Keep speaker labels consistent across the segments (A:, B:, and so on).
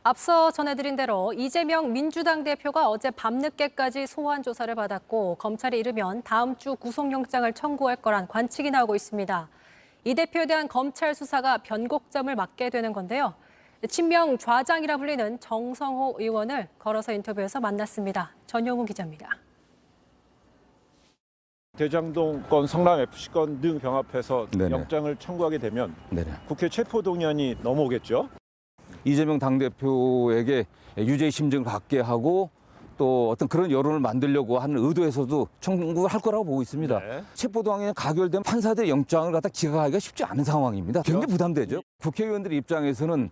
A: 앞서 전해드린 대로 이재명 민주당 대표가 어제 밤늦게까지 소환 조사를 받았고 검찰이 이르면 다음 주 구속영장을 청구할 거란 관측이 나오고 있습니다. 이 대표에 대한 검찰 수사가 변곡점을 맞게 되는 건데요. 친명 좌장이라 불리는 정성호 의원을 걸어서 인터뷰해서 만났습니다. 전용우 기자입니다.
B: 대장동 건, 성남 FC 건 등 병합해서
C: 네네.
B: 영장을 청구하게 되면
C: 네네.
B: 국회 체포동의안이 넘어오겠죠?
C: 이재명 당대표에게 유죄 심증을 갖게 하고 또 어떤 그런 여론을 만들려고 하는 의도에서도 청구를 할 거라고 보고 있습니다.
B: 네.
C: 체포동의안이 가결된 판사들의 영장을 갖다 기각하기가 쉽지 않은 상황입니다. 굉장히 부담되죠. 국회의원들 입장에서는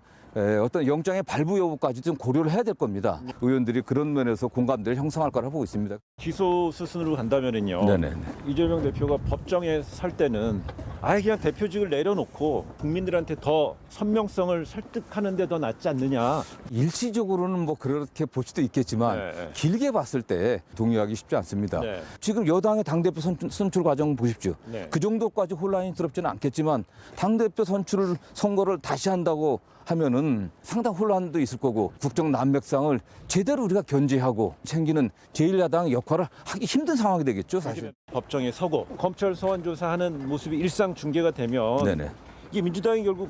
C: 어떤 영장의 발부 여부까지 좀 고려를 해야 될 겁니다. 의원들이 그런 면에서 공감대를 형성할 거라고 보고 있습니다.
B: 기소 수순으로 간다면은요.
C: 네네.
B: 이재명 대표가 법정에 설 때는 아예 그냥 대표직을 내려놓고 국민들한테 더 선명성을 설득하는 데 더 낫지 않느냐.
C: 일시적으로는 뭐 그렇게 볼 수도 있겠지만
B: 네.
C: 길게 봤을 때 동의하기 쉽지 않습니다.
B: 네.
C: 지금 여당의 당대표 선출 과정 보십시오.
B: 네.
C: 그 정도까지 혼란스럽지는 않겠지만 당대표 선거를 다시 한다고 하면은 상당 혼란도 있을 거고 국정 난맥상을 제대로 우리가 견제하고 챙기는 제1야당의 역할을 하기 힘든 상황이 되겠죠, 사실.
B: 법정에 서고 검찰 소환 조사하는 모습이 일상 중계가 되면
C: 네네.
B: 이게 민주당이 결국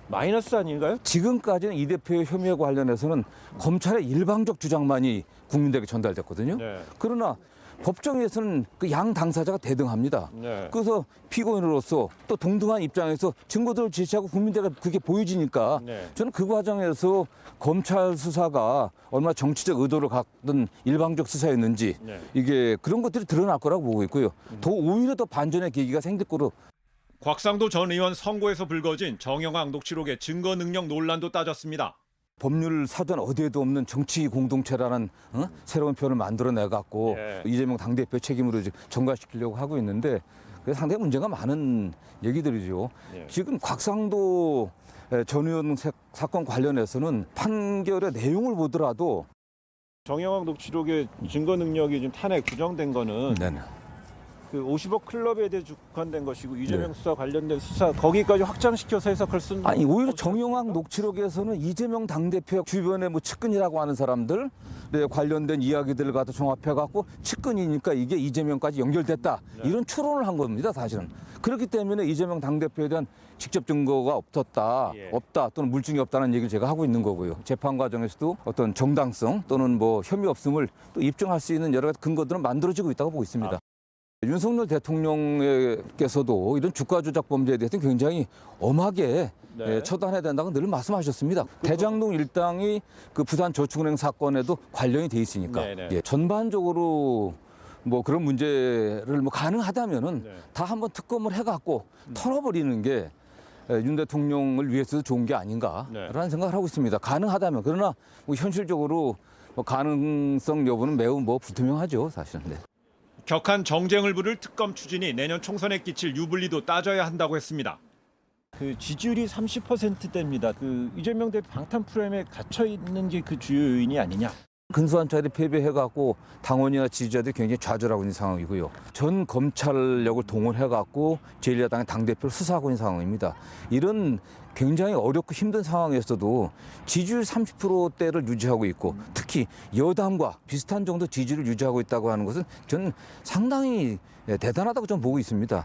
B: 마이너스 아닌가요?
C: 지금까지는 이 대표의 혐의와 관련해서는 검찰의 일방적 주장만이 국민들에게 전달됐거든요.
B: 네.
C: 그러나 법정에서는 그 양 당사자가 대등합니다.
B: 네.
C: 그래서 피고인으로서 또 동등한 입장에서 증거들을 제시하고 국민들에게 그게 보여지니까
B: 네.
C: 저는 그 과정에서 검찰 수사가 얼마나 정치적 의도를 갖던 일방적 수사였는지
B: 네.
C: 이게 그런 것들이 드러날 거라고 보고 있고요. 더 오히려 더 반전의 계기가 생길 거로.
D: 곽상도 전 의원 선고에서 불거진 정영학 녹취록의 증거 능력 논란도 따졌습니다.
C: 법률 사전 어디에도 없는 정치 공동체라는 새로운 표현을 만들어내 갖고
B: 예.
C: 이재명 당대표 책임으로 전가시키려고 하고 있는데 그게 상당히 문제가 많은 얘기들이죠.
B: 예.
C: 지금 곽상도 전 의원 사건 관련해서는 판결의 내용을 보더라도
B: 정영학 녹취록의 증거 능력이 좀 탄핵 규정된 거는
C: 네네.
B: 그 50억 클럽에 대해 주관된 것이고 이재명
C: 네.
B: 수사 관련된 수사 거기까지 확장시켜서 해석할 수는
C: 아니 오히려 정영학 녹취록에서는 이재명 당대표 주변에 뭐 측근이라고 하는 사람들 관련된 이야기들을 갖다 종합해 갖고 측근이니까 이게 이재명까지 연결됐다
B: 네.
C: 이런 추론을 한 겁니다 사실은. 그렇기 때문에 이재명 당대표에 대한 직접 증거가 없다 또는 물증이 없다는 얘기를 제가 하고 있는 거고요. 재판 과정에서도 어떤 정당성 또는 뭐 혐의 없음을 또 입증할 수 있는 여러 가지 근거들은 만들어지고 있다고 보고 있습니다. 윤석열 대통령께서도 이런 주가 조작 범죄에 대해서 굉장히 엄하게
B: 네.
C: 처단해야 된다고 늘 말씀하셨습니다. 대장동 일당이 그 부산 저축은행 사건에도 관련이 돼 있으니까
B: 네네.
C: 예, 전반적으로 뭐 그런 문제를 뭐 가능하다면은
B: 네.
C: 다 한번 특검을 해갖고 털어버리는 게 윤 대통령을 위해서도 좋은 게 아닌가라는
B: 네.
C: 생각을 하고 있습니다. 가능하다면 그러나 뭐 현실적으로 뭐 가능성 여부는 매우 뭐 불투명하죠, 사실은. 네.
D: 격한 정쟁을 부를 특검 추진이 내년 총선에 끼칠 유불리도 따져야 한다고 했습니다.
B: 그 지지율이 30%대입니다. 그 이재명 대표 방탄 프레임에 갇혀 있는 게 그 주요 요인이 아니냐.
C: 근소한 차례 패배해갖고 당원이나 지지자들이 굉장히 좌절하고 있는 상황이고요. 전 검찰력을 동원해갖고 제1야당의 당대표를 수사하고 있는 상황입니다. 이런 굉장히 어렵고 힘든 상황에서도 지지율 30%대를 유지하고 있고 특히 여당과 비슷한 정도 지지를 유지하고 있다고 하는 것은 저는 상당히 대단하다고 좀 보고 있습니다.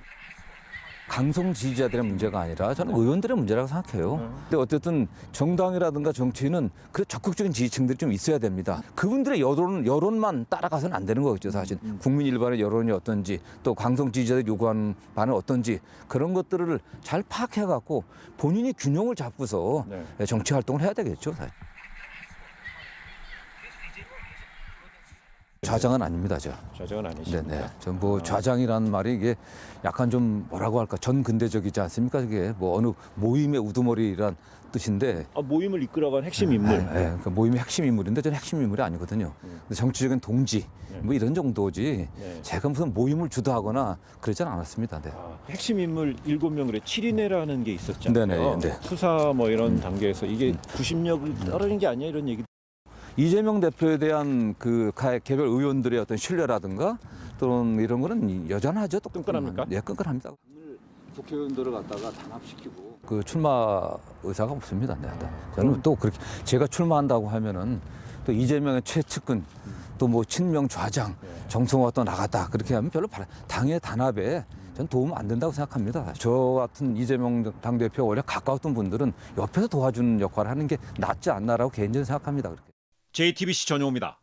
C: 강성 지지자들의 문제가 아니라 저는 의원들의 문제라고 생각해요. 근데 어쨌든 정당이라든가 정치인은 그 적극적인 지지층들이 좀 있어야 됩니다. 그분들의 여론만 따라가서는 안 되는 거겠죠, 사실. 국민 일반의 여론이 어떤지 또 강성 지지자들이 요구하는 바는 어떤지 그런 것들을 잘 파악해갖고 본인이 균형을 잡고서
B: 네.
C: 정치 활동을 해야 되겠죠, 사실. 좌장은 아닙니다, 저.
B: 좌장은 아니십니까?
C: 네네. 전 뭐 좌장이라는 말이 이게 약간 좀 뭐라고 할까 전근대적이지 않습니까? 그게 뭐 어느 모임의 우두머리란 뜻인데.
B: 모임을 이끌어간 핵심 인물.
C: 그러니까 모임의 핵심 인물인데 저는 핵심 인물이 아니거든요. 근데 정치적인 동지 뭐 이런 정도지.
B: 네.
C: 제가 무슨 모임을 주도하거나 그러지는 않았습니다. 네.
B: 핵심 인물 7명 그래 7인회라는 게 있었잖아요.
C: 네네, 네.
B: 수사 뭐 이런 단계에서 이게 구심력을 떨어진 게 아니야 이런 얘기.
C: 이재명 대표에 대한 그 개별 의원들의 어떤 신뢰라든가 또는 이런 거는 여전하죠. 또
B: 끈끈합니까?
C: 예, 끈끈합니다. 국회의원들을 갖다가 단합시키고 그 출마 의사가 없습니다. 네. 저는 또 그렇게 제가 출마한다고 하면은 또 이재명의 최측근 또 뭐 친명 좌장 정성호가 또 나갔다 그렇게 하면 별로 당의 단합에 전 도움 안 된다고 생각합니다. 저 같은 이재명 당대표 원래 가까웠던 분들은 옆에서 도와주는 역할을 하는 게 낫지 않나라고 개인적으로 생각합니다. 그렇게.
D: JTBC 전용호입니다.